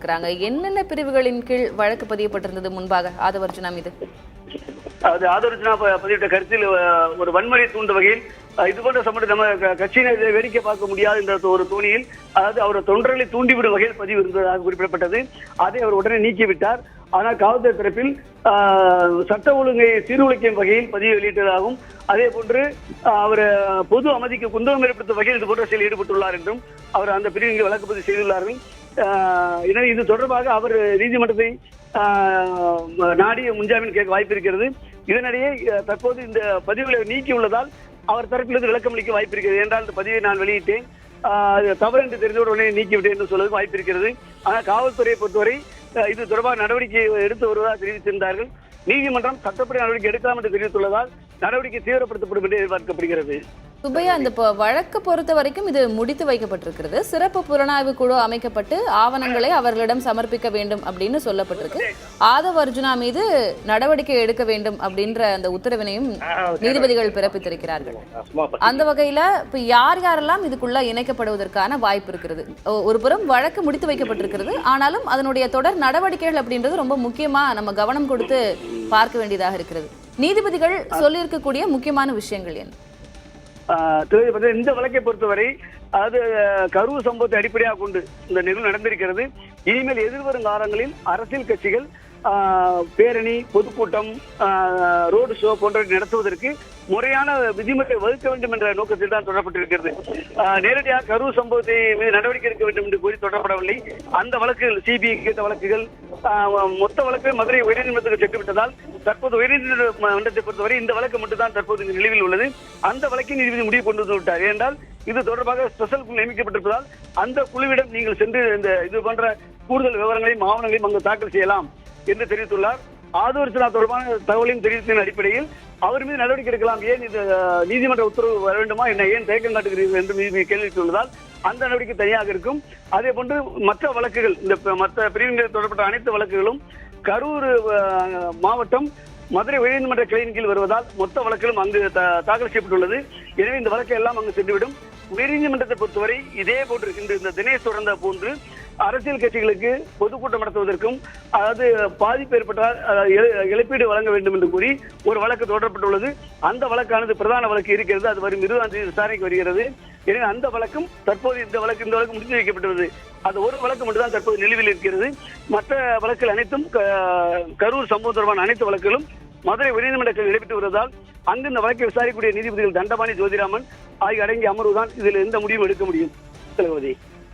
போட்டிருக்கிறாங்க. என்னென்ன பிரிவுகளின் கீழ் வழக்கு பதியப்பட்டிருந்தது முன்பாக ஆதவர்ஜுனா மீது? அது ஆதவர்ஜுனா பதிவிட்ட கருத்தில் ஒரு வன்முறை தூண்டும் வகையில் இது போன்ற சம்பந்தம் நம்ம கட்சியினர் வேடிக்கை பார்க்க முடியாது என்ற ஒரு தோணியில், அதாவது அவர் தொண்டர்களை தூண்டிவிடும் வகையில் பதிவு இருந்ததாக குறிப்பிடப்பட்டது. அதை அவர் உடனே நீக்கிவிட்டார். ஆனால் காவல்துறை தரப்பில் சட்ட ஒழுங்கை சீர்குலைக்கும் வகையில் பதிவு வெளியிட்டதாகவும், அதே போன்று அவர் பொது அமைதிக்கு குந்தகம் ஏற்படுத்தும் வகையில் இது போன்ற செயலில் ஈடுபட்டுள்ளார் என்றும் அவர் அந்த பிரிவில் வழக்கு பதிவு செய்துள்ளார்கள். எனவே இது தொடர்பாக அவர் நீதிமன்றத்தை நாடி முன்ஜாமீன் கேட்க வாய்ப்பு இருக்கிறது. இதனிடையே தற்போது இந்த பதிவுகளை நீக்கியுள்ளதால் அவர் தரப்பிலிருந்து விளக்கம் அளிக்க வாய்ப்பு இருக்கிறது. என்றால் இந்த பதிவை நான் வெளியிட்டேன், தவறு என்று தெரிந்தவுடன் உடனே நீக்கிவிட்டேன் என்று சொல்வதற்கு வாய்ப்பு இருக்கிறது. ஆனால் காவல்துறையை பொறுத்தவரை இது தொடர்பாக நடவடிக்கை எடுத்து வருவதாக தெரிவித்திருந்தார்கள். நீதிமன்றம் சட்டப்படி நடவடிக்கை எடுக்கலாம் என்று தெரிவித்துள்ளதால் நடவடிக்கை தீவிரப்படுத்தப்படும் என்று எதிர்பார்க்கப்படுகிறது. சுப்பையா, இந்த வழக்கு பொறுத்த வரைக்கும் இது முடித்து வைக்கப்பட்டிருக்கிறது. சிறப்பு புலனாய்வு குழு அமைக்கப்பட்டு ஆவணங்களை அவர்களிடம் சமர்ப்பிக்க வேண்டும் அப்படின்னு சொல்லப்பட்டிருக்கு. ஆதவர்ஜுனா மீது நடவடிக்கை எடுக்க வேண்டும் அப்படின்ற அந்த உத்தரவினையும் நீதிபதிகள் பிறப்பித்திருக்கிறார்கள். அந்த வகையில இப்ப யார் யாரெல்லாம் இதுக்குள்ள இணைக்கப்படுவதற்கான வாய்ப்பு இருக்கிறது? ஒரு புறம் வழக்கு முடித்து வைக்கப்பட்டிருக்கிறது, ஆனாலும் அதனுடைய தொடர் நடவடிக்கைகள் அப்படின்றது ரொம்ப முக்கியமா நம்ம கவனம் கொடுத்து பார்க்க வேண்டியதாக இருக்கிறது. நீதிபதிகள் சொல்லியிருக்கக்கூடிய முக்கியமான விஷயங்கள் என்ன? இந்த வழக்கை பொறுத்தவரை அதாவது கரூர் சம்பவத்தை அடிப்படையாக கொண்டு இந்த நிகழ்வு நடந்திருக்கிறது. இனிமேல் எதிர்வரும் காலங்களில் அரசியல் கட்சிகள் பேரணி, பொதுக்கூட்டம், ரோடு ஷோ போன்றவற்றை நடத்துவதற்கு முறையான விதிமுறை வகுக்க வேண்டும் என்ற நோக்கத்தில் தான் தொடரப்பட்டிருக்கிறது. நேரடியாக கரூர் சம்பவத்தை மீது நடவடிக்கை எடுக்க வேண்டும் என்று கூறி தொடரப்படவில்லை. அந்த வழக்குகள் சிபிஐ கேட்ட வழக்குகள் மொத்த வழக்கு மதுரை உயர்நீதிமன்றத்துக்கு சென்றுவிட்டதால் தற்போது உயர்நீதிமன்றத்தை பொறுத்தவரை இந்த வழக்கு மட்டும்தான் தற்போது இங்கு நிலுவையில் உள்ளது. அந்த வழக்கை நீதிபதி முடிவு கொண்டு வந்து விட்டார். ஏனென்றால் இது தொடர்பாக ஸ்பெஷல் குழு நியமிக்கப்பட்டிருப்பதால் அந்த குழுவிடம் நீங்கள் சென்று இந்த இது போன்ற கூடுதல் விவரங்களையும் ஆவணங்களையும் அங்கு தாக்கல் செய்யலாம் என்று தெரிவித்துள்ளார். ஆதவர்ஜுனா தொடர்பான தகவலையும் தெரிவித்ததன் அடிப்படையில் அவர் மீது நடவடிக்கை எடுக்கலாம். ஏன் இது நீதிமன்ற உத்தரவு வர வேண்டுமா, என்ன ஏன் தயக்கம் காட்டுகிறீர்கள் என்று கேள்வி எழுப்பியுள்ளதால் அந்த நடவடிக்கை தனியாக இருக்கும். அதே போன்று மற்ற வழக்குகள், இந்த மற்ற பிரிவுகளில் தொடர்பட்ட அனைத்து வழக்குகளும் கரூர் மாவட்டம் மதுரை உயர்நீதிமன்ற கிளையின் கீழ் வருவதால் மொத்த வழக்குகளும் அங்கு தாக்கல் செய்யப்பட்டுள்ளது. எனவே இந்த வழக்கை எல்லாம் அங்கு சென்றுவிடும். உயர்நீதிமன்றத்தை பொறுத்தவரை இதே போன்று இந்த தினேஷ் தொடர்ந்த போன்று அரசியல் கட்சிகளுக்கு பொதுக்கூட்டம் நடத்துவதற்கும், அதாவது பாதிப்பு ஏற்பட்டால் இழப்பீடு வழங்க வேண்டும் என்று கூறி ஒரு வழக்கு தொடரப்பட்டுள்ளது. அந்த வழக்கானது பிரதான வழக்கு இருக்கிறது. அது வரும் 20ஆம் தேதி விசாரணைக்கு வருகிறது. எனவே அந்த வழக்கும் தற்போது இந்த வழக்கு முடித்து வைக்கப்பட்டுள்ளது. அது ஒரு வழக்கு மட்டும்தான் தற்போது நிலுவையில் இருக்கிறது. மற்ற வழக்குகள் அனைத்தும் கரூர் சம்பவம் தொடர்பான அனைத்து வழக்குகளும் மதுரை உயர்நீதிமன்றத்தில் நடைபெற்று வருவதால் அங்கு இந்த வழக்கை விசாரிக்கக்கூடிய நீதிபதிகள் தண்டபாணி, ஜோதிராமன் ஆகிய அடங்கிய அமர்வுதான் இதில் எந்த முடிவும் எடுக்க முடியும். தளபதி.